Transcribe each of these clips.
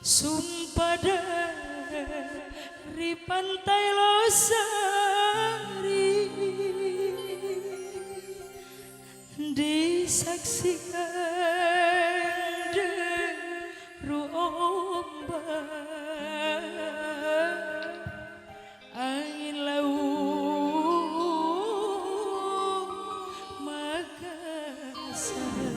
Sumpah dari pantai Losari disaksikan deru ombak angin laut Makassar.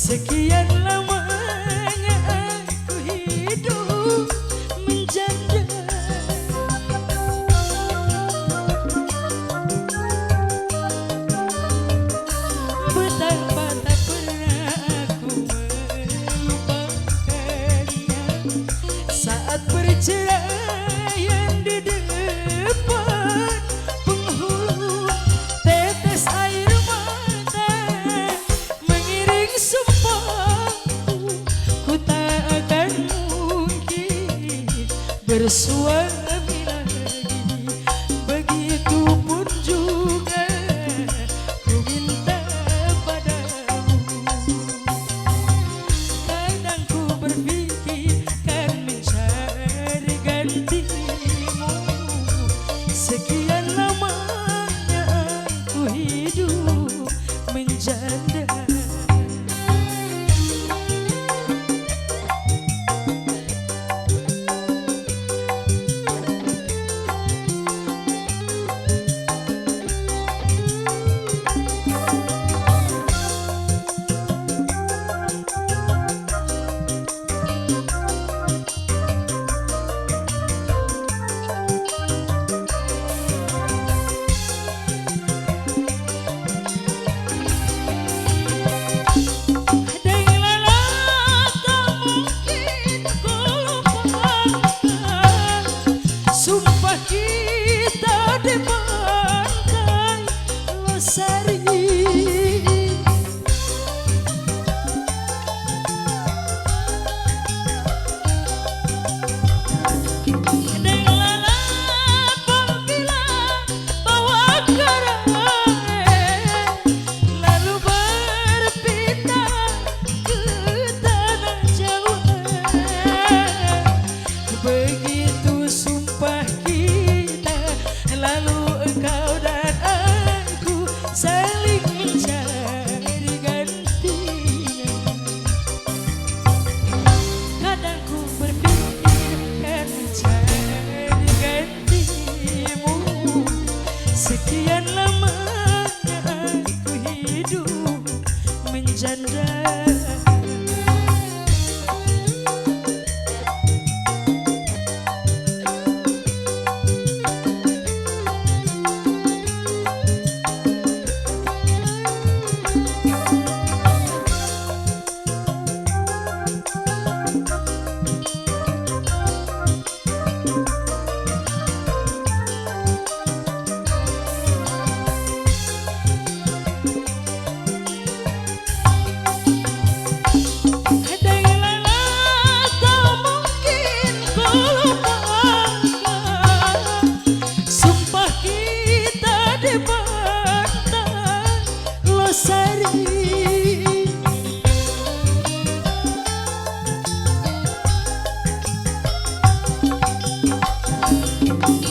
Sekian lamanya aku hidup menjanda, betapa tak pernah aku melupakannya. Saat perceraian di depan penghulu, tetes air mata mengiring bersuami lagi. Begitupun juga ku minta padamu. Kadang ku berpikir kan mencari gantimu. Sekian lamanya aku hidup menjanda. Sumpah kita di pantai Losari, dengan apabila bawa karai lalu berpindah ke tanah Jawa. Begitu sumpah kita, lalu engkau dan aku saling mencari gantinya. Kadang ku berpikir kan mencari gantimu. Sekian lamanya aku hidup menjanda. Sumpah kita di pantai Losari,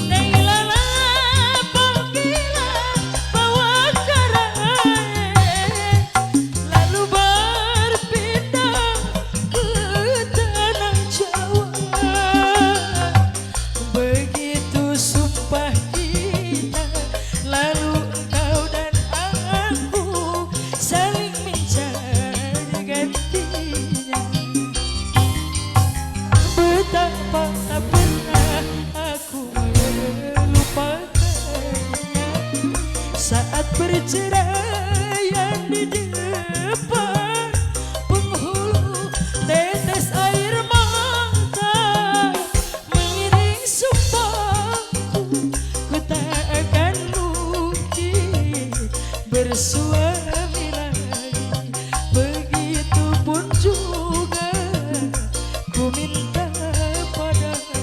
dengan apabila bawa karai lalu berpindah ke tanah Jawa. Begitu sumpah kita, lalu engkau dan aku saling mencari gantinya. Betapa tak pernah aku melupakannya. cerai yang di depan penghulu tetes air mata mengiring sumpahku ku tak akan mungkin bersuami lagi begitupun juga ku minta padamu.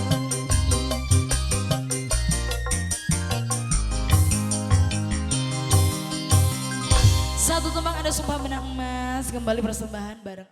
Satu tembang ada sumpah menang emas kembali persembahan bareng